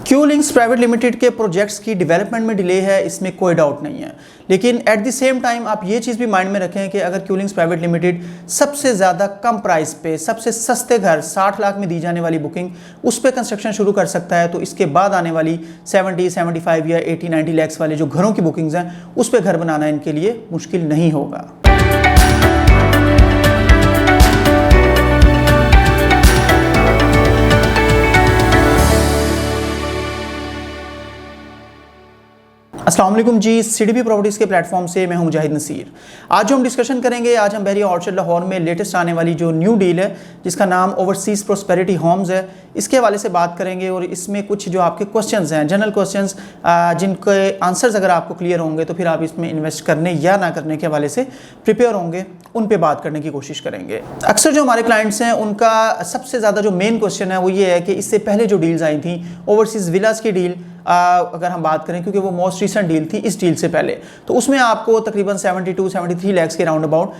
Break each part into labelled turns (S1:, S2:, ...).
S1: Q links private limited के projects की development में डिले है, इसमें कोई डाउट नहीं है। लेकिन एट द सेम टाइम आप ये चीज़ भी माइंड में रखें कि अगर क्यू लिंक्स प्राइवेट लिमिटेड सबसे ज़्यादा कम प्राइस पे सबसे सस्ते घर 60 लाख में दी जाने वाली बुकिंग उस पर कंस्ट्रक्शन शुरू कर सकता है, तो इसके बाद आने वाली 70, 75 या 80, 90 लैक्स वाले जो घरों की बुकिंग्स हैं उस पर घर बनाना इनके लिए मुश्किल नहीं होगा। अस्सलाम वालेकुम जी, सीडीपी प्रॉपर्टीज़ के प्लेटफॉर्म से मैं हूं मुजाहिद नसीर। आज जो हम डिस्कशन करेंगे, आज हम बहरिया ऑर्चर्ड लाहौर में लेटेस्ट आने वाली जो न्यू डील है जिसका नाम ओवरसीज़ प्रॉस्पेरिटी होम्स है, इसके हवाले से बात करेंगे। और इसमें कुछ जो आपके क्वेश्चंस हैं, जनरल क्वेश्चंस जिनके आंसर्स अगर आपको क्लियर होंगे तो फिर आप इसमें इन्वेस्ट करने या ना करने के हवाले से प्रिपेयर होंगे, उन पे बात करने की कोशिश करेंगे। अक्सर जो हमारे क्लाइंट्स हैं उनका सबसे ज़्यादा जो मेन क्वेश्चन है वो ये है कि इससे पहले जो डील्स आई थी ओवरसीज़ विलास की डील, अगर हम बात करें क्योंकि वो मोस्ट रिसेंट डील थी इस डील से पहले, तो उसमें आपको तकरीबन 72, 73 लैक्स के राउंड अबाउट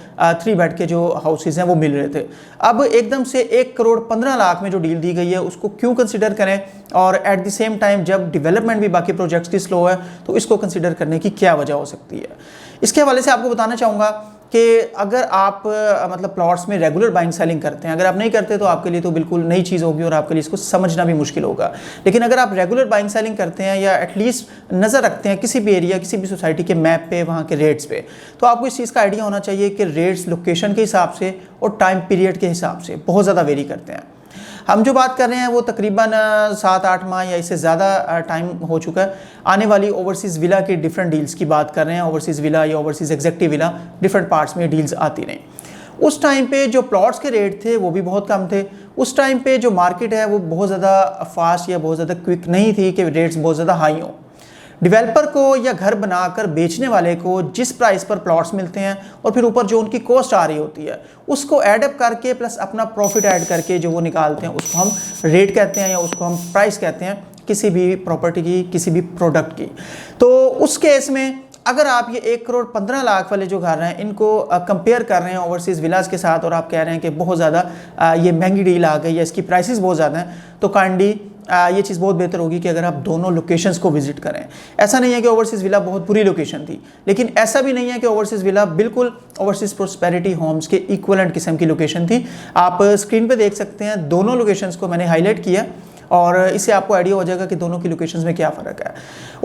S1: 3 बेड के जो हाउसेज हैं वो मिल रहे थे। अब एकदम से 1 करोड़ 15 लाख में जो डील दी गई है उसको क्यों कंसिडर करें, और एट द सेम टाइम जब डेवलपमेंट भी बाकी प्रोजेक्ट्स की स्लो है तो इसको कंसिडर करने की क्या वजह हो सकती है। इसके हवाले से आपको बताना चाहूँगा कि अगर आप मतलब प्लॉट्स में रेगुलर बाइंग सेलिंग करते हैं, अगर आप नहीं करते तो आपके लिए तो बिल्कुल नई चीज़ होगी और आपके लिए इसको समझना भी मुश्किल होगा। लेकिन अगर आप रेगुलर बाइंग सेलिंग करते हैं या एटलीस्ट नज़र रखते हैं किसी भी एरिया, किसी भी सोसाइटी के मैप पे, वहाँ के रेट्स पे, तो आपको इस चीज़ का आइडिया होना चाहिए कि रेट्स लोकेशन के हिसाब से और टाइम पीरियड के हिसाब से बहुत ज़्यादा वेरी करते हैं। हम जो बात कर रहे हैं वो तकरीबन 7-8 माह या इससे ज़्यादा टाइम हो चुका है। आने वाली ओवरसीज़ विला की डिफरेंट डील्स की बात कर रहे हैं। ओवरसीज़ विला या overseas executive villa different parts में डील्स आती रहीं। उस टाइम पे जो प्लॉट्स के रेट थे वो भी बहुत कम थे। उस टाइम पे जो मार्केट है वो बहुत ज़्यादा फास्ट या बहुत ज़्यादा क्विक नहीं थी कि रेट्स बहुत ज़्यादा हाई हों। डेवलपर को या घर बनाकर बेचने वाले को जिस प्राइस पर प्लॉट्स मिलते हैं और फिर ऊपर जो उनकी कॉस्ट आ रही होती है उसको ऐड अप करके प्लस अपना प्रॉफिट ऐड करके जो वो निकालते हैं उसको हम रेट कहते हैं या उसको हम प्राइस कहते हैं किसी भी प्रॉपर्टी की, किसी भी प्रोडक्ट की। तो उस केस में अगर आप ये 1 करोड़ 15 लाख वाले जो घर हैं इनको कंपेयर कर रहे हैं ओवरसीज़ विलास के साथ और आप कह रहे हैं कि बहुत ज़्यादा ये महंगी डील आ गई या इसकी प्राइसेस बहुत ज़्यादा हैं, तो काइंडली ये चीज़ बहुत बेहतर होगी कि अगर आप दोनों लोकेशंस को विजिट करें। ऐसा नहीं है कि ओवरसीज़ विला बहुत बुरी लोकेशन थी, लेकिन ऐसा भी नहीं है कि ओवरसीज़ विला बिल्कुल ओवरसीज़ प्रॉस्पेरिटी होम्स के इक्वलेंट किस्म की लोकेशन थी। आप स्क्रीन पे देख सकते हैं दोनों लोकेशंस को मैंने हाईलाइट किया और इससे आपको आइडिया हो जाएगा कि दोनों की लोकेशंस में क्या फ़र्क है।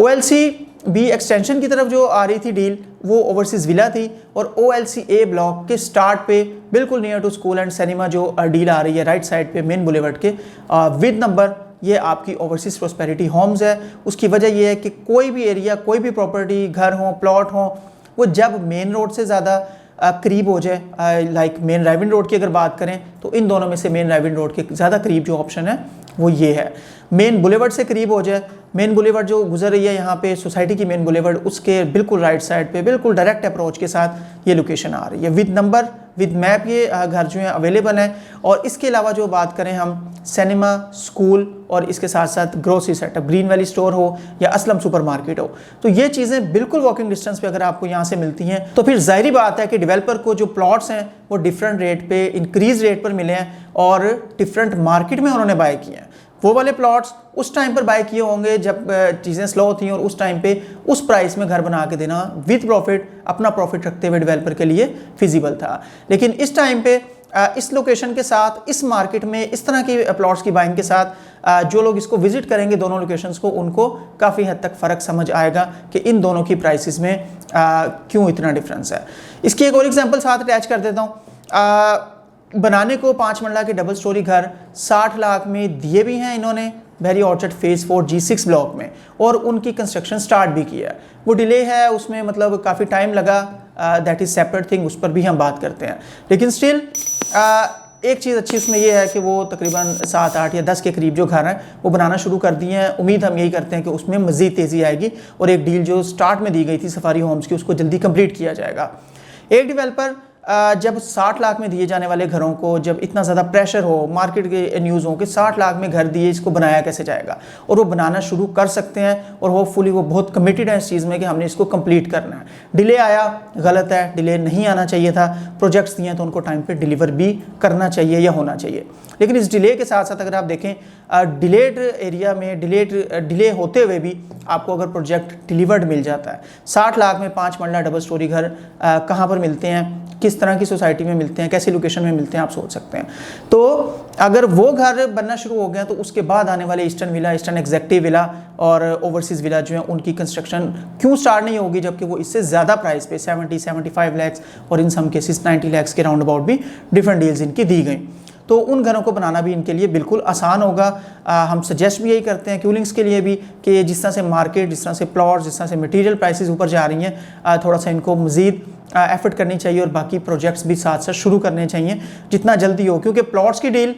S1: OLC बी एक्सटेंशन की तरफ जो आ रही थी डील वो ओवरसीज़ विला थी और OLC ए ब्लॉक के स्टार्ट पे बिल्कुल near to school and cinema जो डील आ रही है राइट साइड पे मेन बुलेवर्ड के विद नंबर, ये आपकी ओवरसीज़ प्रॉस्पेरिटी होम्स है। उसकी वजह यह है कि कोई भी एरिया, कोई भी प्रॉपर्टी, घर हो, प्लॉट हो, वो जब मेन रोड से ज़्यादा करीब हो जाए, लाइक मेन राइविन रोड की अगर बात करें तो इन दोनों में से मेन राइविन रोड के ज़्यादा करीब जो ऑप्शन है वो ये है। मेन बुलेवर्ड से करीब हो जाए, मेन बुलेवर्ड जो गुजर रही है यहाँ पे सोसाइटी की मेन बुलेवर्ड, उसके बिल्कुल राइट साइड पे बिल्कुल डायरेक्ट अप्रोच के साथ ये लोकेशन आ रही है। विद नंबर, विद मैप ये घर जो है अवेलेबल है। और इसके अलावा जो बात करें हम सिनेमा, स्कूल और इसके साथ साथ grocery setup, green valley store हो या असलम सुपरमार्केट हो, तो ये चीज़ें बिल्कुल वॉकिंग डिस्टेंस पे अगर आपको यहाँ से मिलती हैं तो फिर जाहिर बात है कि डेवलपर को जो प्लॉट्स हैं वो डिफरेंट रेट पे, इंक्रीज रेट पर मिले हैं और डिफरेंट मार्केट में उन्होंने बाय किए हैं। वो वाले प्लॉट्स उस टाइम पर बाय किए होंगे जब चीज़ें स्लो थी और उस टाइम पे उस प्राइस में घर बना के देना विद प्रॉफिट, अपना प्रॉफिट रखते हुए डेवलपर के लिए फिजिबल था। लेकिन इस टाइम पे इस लोकेशन के साथ, इस मार्केट में इस तरह की प्लॉट्स की बाइंग के साथ जो लोग इसको विजिट करेंगे दोनों लोकेशंस को, उनको काफ़ी हद तक फ़र्क समझ आएगा कि इन दोनों की प्राइसेस में क्यों इतना डिफरेंस है। इसकी एक और एग्जांपल साथ अटैच कर देता हूँ। बनाने को 5 मंजिला के डबल स्टोरी घर 60 लाख में दिए भी हैं इन्होंने बहरिया ऑर्चर्ड फेज़ 4 G6 ब्लॉक में, और उनकी कंस्ट्रक्शन स्टार्ट भी किया है। वो डिले है, उसमें मतलब काफ़ी टाइम लगा, दैट इज़ सेपरेट थिंग, उस पर भी हम बात करते हैं। लेकिन स्टिल एक चीज़ अच्छी उसमें ये है कि वो तकरीबन 7, 8 या 10 के करीब जो घर हैं वो बनाना शुरू कर दिए हैं। उम्मीद हम यही करते हैं कि उसमें मज़ीद तेज़ी आएगी और एक डील जो स्टार्ट में दी गई थी सफारी होम्स की उसको जल्दी कंप्लीट किया जाएगा। एक डेवलपर जब 60 लाख में दिए जाने वाले घरों को जब इतना ज़्यादा प्रेशर हो, मार्केट के न्यूज़ हो कि 60 लाख में घर दिए, इसको बनाया कैसे जाएगा, और वो बनाना शुरू कर सकते हैं और होपफुली वो बहुत कमिटेड है इस चीज़ में कि हमने इसको कंप्लीट करना है। डिले आया गलत है, डिले नहीं आना चाहिए था। प्रोजेक्ट्स दिए तो उनको टाइम पे डिलीवर भी करना चाहिए या होना चाहिए। लेकिन इस डिले के साथ साथ अगर आप देखें डिलेड एरिया में डिले होते हुए भी आपको अगर प्रोजेक्ट डिलीवर्ड मिल जाता है, 60 लाख में 5 मंजिला डबल स्टोरी घर कहाँ पर मिलते हैं, किस तरह की सोसाइटी में मिलते हैं, कैसी लोकेशन में मिलते हैं, आप सोच सकते हैं। तो अगर वो घर बनना शुरू हो गया तो उसके बाद आने वाले eastern villa, eastern executive villa और ओवरसीज़ विला जो है उनकी कंस्ट्रक्शन क्यों स्टार्ट नहीं होगी, जबकि वो इससे ज़्यादा प्राइस पे 70-75 लाख और इन सम केसेस 90 लाख के राउंड अबाउट भी डिफरेंट डील्स इनकी दी गई। तो उन घरों को बनाना भी इनके लिए बिल्कुल आसान होगा। हम सजेस्ट भी यही करते हैं क्यूलिंग्स के लिए भी कि जिस तरह से मार्केट, जिस तरह से प्लॉट, जिस तरह से मटेरियल प्राइसेस ऊपर जा रही हैं, थोड़ा सा इनको मज़ीद एफर्ट करनी चाहिए और बाकी प्रोजेक्ट्स भी साथ साथ शुरू करने चाहिए जितना जल्दी हो, क्योंकि प्लॉट्स की डील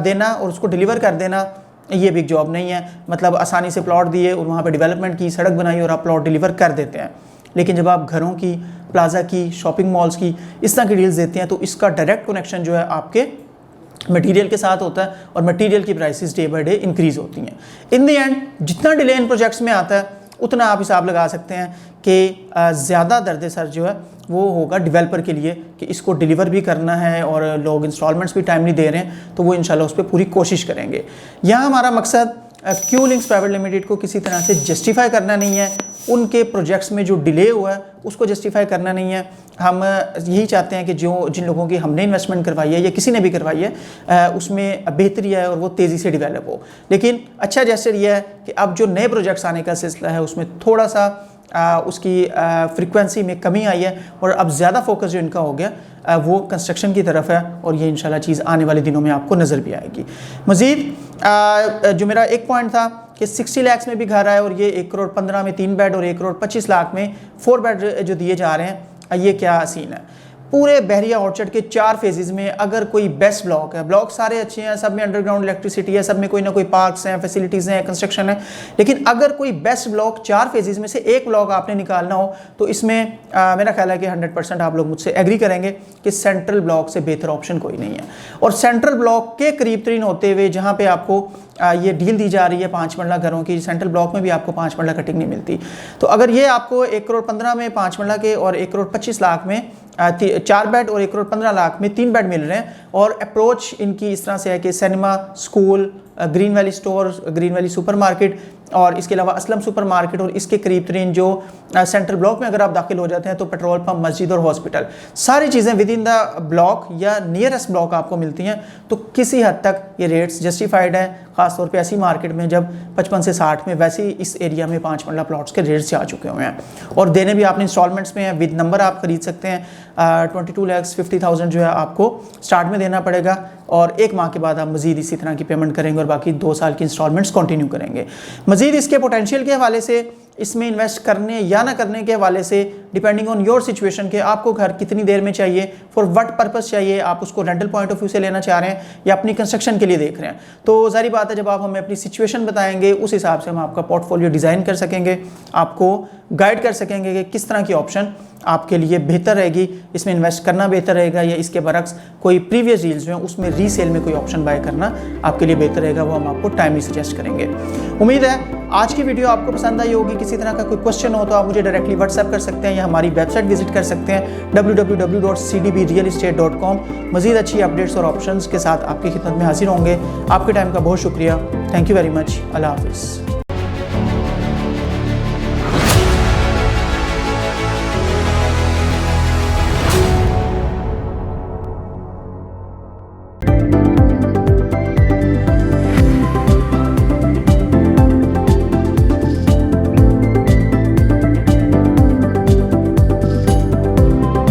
S1: देना और उसको डिलीवर कर देना ये बिग जॉब नहीं है। मतलब आसानी से प्लॉट दिए और वहाँ पर डेवलपमेंट की, सड़क बनाई और आप प्लॉट डिलीवर कर देते हैं। लेकिन जब आप घरों की, प्लाजा की, शॉपिंग मॉल्स की इस तरह की डील्स देते हैं तो इसका डायरेक्ट कनेक्शन जो है आपके मटेरियल के साथ होता है और मटेरियल की prices day by day increase होती हैं। इन द एंड जितना डिले इन प्रोजेक्ट्स में आता है उतना आप हिसाब लगा सकते हैं कि ज़्यादा दर्द सर जो है वो होगा डेवलपर के लिए कि इसको डिलीवर भी करना है और लोग इंस्टॉलमेंट्स भी टाइमली दे रहे हैं, तो वो इंशाल्लाह उस पर पूरी कोशिश करेंगे। यहाँ हमारा मकसद क्यू लिंक्स प्राइवेट लिमिटेड को किसी तरह से जस्टिफाई करना नहीं है, उनके प्रोजेक्ट्स में जो डिले हुआ है उसको जस्टिफाई करना नहीं है। हम यही चाहते हैं कि जिन लोगों की हमने इन्वेस्टमेंट करवाई है या किसी ने भी करवाई है उसमें बेहतरी है और वो तेज़ी से डेवलप हो। लेकिन अच्छा जेस्चर ये है कि अब जो नए प्रोजेक्ट्स आने का सिलसिला है उसमें थोड़ा सा उसकी फ्रीक्वेंसी में कमी आई है और अब ज़्यादा फोकस जो इनका हो गया वो कंस्ट्रक्शन की तरफ है और ये इंशाल्लाह चीज़ आने वाले दिनों में आपको नज़र भी आएगी। मज़ीद जो मेरा एक पॉइंट था कि 60 लाख में भी घर आए और ये 1 करोड़ 15 में 3 बेड और 1 करोड़ 25 लाख में 4 बेड जो दिए जा रहे हैं, ये क्या सीन है। पूरे बहरिया ऑर्चर्ड के 4 फेजेज़ में अगर कोई बेस्ट ब्लॉक है, ब्लॉक सारे अच्छे हैं, सब में अंडरग्राउंड इलेक्ट्रिसिटी है, सब में कोई ना कोई पार्क्स हैं, फैसिलिटीज़ हैं, कंस्ट्रक्शन है, लेकिन अगर कोई बेस्ट ब्लॉक 4 फेजेज़ में से एक ब्लॉक आपने निकालना हो तो इसमें मेरा ख्याल है कि 100% आप लोग मुझसे एग्री करेंगे कि सेंट्रल ब्लॉक से बेहतर ऑप्शन कोई नहीं है। और सेंट्रल ब्लॉक के करीब तरीन होते हुए जहाँ पर आपको ये डील दी जा रही है 5 मंजिला घरों की, सेंट्रल ब्लॉक में भी आपको 5 मंजिला कटिंग नहीं मिलती। तो अगर ये आपको 1 करोड़ 15 में 5 मंजिला के और 1 करोड़ 25 लाख में 4 बेड और 1 करोड़ 15 लाख में 3 बेड मिल रहे हैं और अप्रोच इनकी इस तरह से है कि cinema, school, green valley store, green valley supermarket और इसके अलावा असलम सुपरमार्केट और इसके करीब तरीन जो सेंट्रल ब्लॉक में अगर आप दाखिल हो जाते हैं तो पेट्रोल पंप, मस्जिद और हॉस्पिटल, सारी चीज़ें विद इन द ब्लॉक या नियरेस्ट ब्लॉक आपको मिलती हैं। तो किसी हद तक ये रेट्स जस्टिफाइड हैं, ख़ासतौर पे ऐसी मार्केट में जब 55 से 60 में, वैसे ही इस एरिया में 5 मंजिला प्लॉट्स के रेट्स आ चुके हुए हैं और देने भी आपने इंस्टॉलमेंट्स में हैं, विद नंबर आप खरीद सकते हैं। 22,50,000 जो है आपको स्टार्ट में देना पड़ेगा और 1 माह के बाद आप मज़ीद इसी तरह की पेमेंट करेंगे और बाकी 2 साल की इंस्टॉलमेंट्स कंटिन्यू करेंगे। मज़ीद इसके पोटेंशियल के हवाले से, इसमें इन्वेस्ट करने या ना करने के हवाले से, डिपेंडिंग ऑन योर सिचुएशन के आपको घर कितनी देर में चाहिए, फॉर व्हाट पर्पस चाहिए, आप उसको रेंटल पॉइंट ऑफ व्यू से लेना चाह रहे हैं या अपनी कंस्ट्रक्शन के लिए देख रहे हैं, तो जारी बात है जब आप हमें अपनी सिचुएशन बताएंगे उस हिसाब से हम आपका पोर्टफोलियो डिज़ाइन कर सकेंगे, आपको गाइड कर सकेंगे कि किस तरह की ऑप्शन आपके लिए बेहतर रहेगी, इसमें इन्वेस्ट करना बेहतर रहेगा या इसके बरक्स कोई प्रीवियस डील्स जो हैं उसमें रीसेल में कोई ऑप्शन बाय करना आपके लिए बेहतर रहेगा, वो हम आपको टाइमली सजेस्ट करेंगे। उम्मीद है आज की वीडियो आपको पसंद आई होगी। किसी तरह का कोई क्वेश्चन हो तो आप मुझे डायरेक्टली व्हाट्सएप कर सकते हैं या हमारी वेबसाइट विजिट कर सकते हैं www.cdbrealestate.com। मज़ीद अच्छी अपडेट्स और ऑप्शंस के साथ आपकी खिदमत में हाजिर होंगे। आपके टाइम का बहुत शुक्रिया। Thank you very much. अल्लाह हाफिज़।